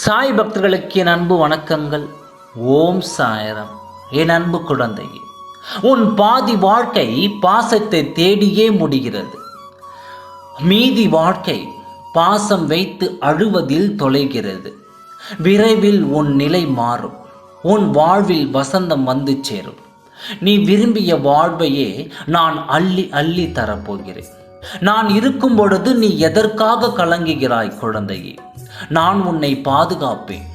சாய் பக்தர்களுக்கு என் அன்பு வணக்கங்கள். ஓம் சாயரம். என் அன்பு குழந்தையே, உன் பாதி வாழ்க்கை பாசத்தை தேடியே முடிகிறது. மீதி வாழ்க்கை பாசம் வைத்து அழுவதில் தொலைகிறது. விரைவில் உன் நிலை மாறும். உன் வாழ்வில் வசந்தம் வந்து சேரும். நீ விரும்பிய வாழ்வையே நான் அள்ளி அள்ளி தரப்போகிறேன். நான் இருக்கும் பொழுது நீ எதற்காக கலங்குகிறாய் குழந்தையே? நான் உன்னை பாதுகாப்பேன்.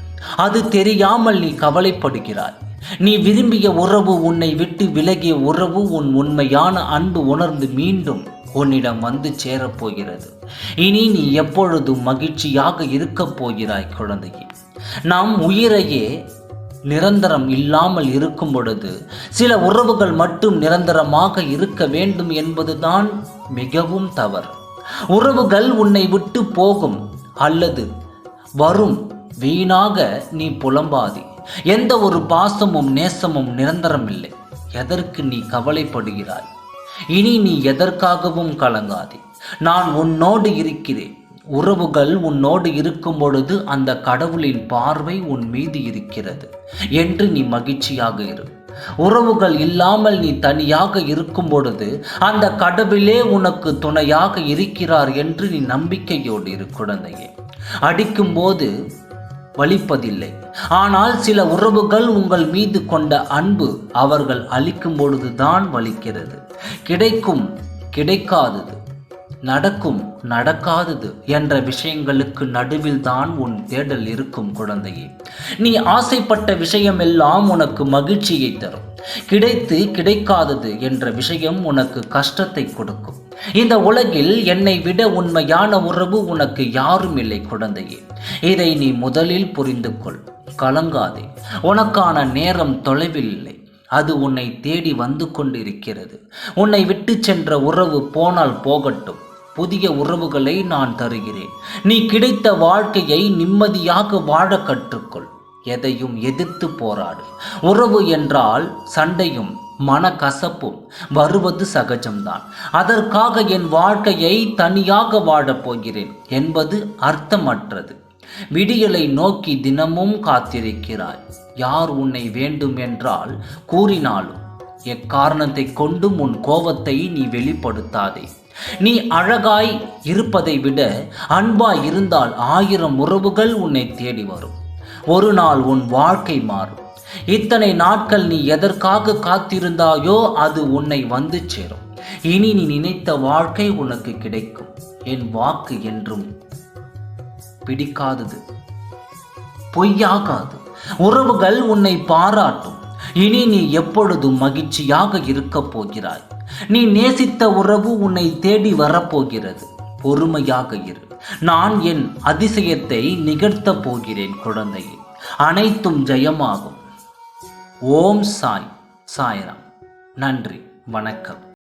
அது தெரியாமல் நீ கவலைப்படுகிறாய். நீ விரும்பிய உறவு, உன்னை விட்டு விலகிய உறவு, உன் உண்மையான அன்பு உணர்ந்து மீண்டும் உன்னிடம் வந்து சேரப்போகிறது. இனி நீ எப்பொழுதும் மகிழ்ச்சியாக இருக்கப் போகிறாய் குழந்தையே. நாம் உயிரையே நிரந்தரம் இல்லாமல் இருக்கும் பொழுது சில உறவுகள் மட்டும் நிரந்தரமாக இருக்க வேண்டும் என்பதுதான் மிகவும் தவறு. உறவுகள் உன்னை விட்டு போகும் அல்லது வரும். வீணாக நீ புலம்பாதி. எந்த ஒரு பாசமும் நேசமும் நிரந்தரம் இல்லை. எதற்கு நீ கவலைப்படுகிறாய்? இனி நீ எதற்காகவும் கலங்காதே. நான் உன்னோடு இருக்கிறேன். உறவுகள் உன்னோடு இருக்கும் பொழுது அந்த கடவுளின் பார்வை உன் மீது இருக்கிறது என்று நீ மகிழ்ச்சியாக இரு. உறவுகள் இல்லாமல் நீ தனியாக இருக்கும் பொழுது அந்த கடவுளே உனக்கு துணையாக இருக்கிறார் என்று நீ நம்பிக்கையோடு இரு குழந்தையே. அடிக்கும் போது வலிப்பதில்லை. ஆனால் சில உறவுகள் உங்கள் மீது கொண்ட அன்பு அவர்கள் அளிக்கும் பொழுதுதான் வலிக்கிறது. கிடைக்கும் கிடைக்காதது, நடக்கும் நடக்காதது என்ற விஷயங்களுக்கு நடுவில் தான் உன் தேடல் இருக்கும் குழந்தையே. நீ ஆசைப்பட்ட விஷயமெல்லாம் உனக்கு மகிழ்ச்சியை தரும். கிடைத்து கிடைக்காதது என்ற விஷயம் உனக்கு கஷ்டத்தை கொடுக்கும். இந்த உலகில் என்னை விட உண்மையான உறவு உனக்கு யாரும் இல்லை குழந்தையே. இதை நீ முதலில் புரிந்து கொள். கலங்காதே. உனக்கான நேரம் தொலைவில் இல்லை. அது உன்னை தேடி வந்து கொண்டிருக்கிறது. உன்னை விட்டு சென்ற உறவு போனால் போகட்டும். புதிய உறவுகளை நான் தருகிறேன். நீ கிடைத்த வாழ்க்கையை நிம்மதியாக வாழ கற்றுக்கொள். எதையும் எதிர்த்து போராடு. உறவு என்றால் சண்டையும் மனக்கசப்பும் வருவது சகஜம்தான். அதற்காக என் வாழ்க்கையை தனியாக வாழப் போகிறேன் என்பது அர்த்தமற்றது. விடியலை நோக்கி தினமும் காத்திருக்கிறாய். யார் உன்னை வேண்டும் என்றால் கூறினாலும் எக்காரணத்தை கொண்டும் உன் கோபத்தை நீ வெளிப்படுத்தாதே. நீ அழகாய் இருப்பதை விட அன்பாய் இருந்தால் 1000 உறவுகள் உன்னை தேடி வரும். ஒரு நாள் உன் வாழ்க்கை மாறும். இத்தனை நாட்கள் நீ எதற்காக காத்திருந்தாயோ அது உன்னை வந்து சேரும். இனி நீ நினைத்த வாழ்க்கை உனக்கு கிடைக்கும். என் வாக்கு என்றும் பிடிக்காதது, பொய்யாகாது. உறவுகள் உன்னை பாராட்டும். இனி நீ எப்பொழுதும் மகிழ்ச்சியாக இருக்கப் போகிறாய். நீ நேசித்த உறவு உன்னை தேடி வரப்போகிறது. பொறுமையாக இரு. நான் என் அதிசயத்தை நிகழ்த்தப் போகிறேன் குழந்தையே. அனைத்தும் ஜெயமாகும். ஓம் சாய் சாய்ராம். நன்றி, வணக்கம்.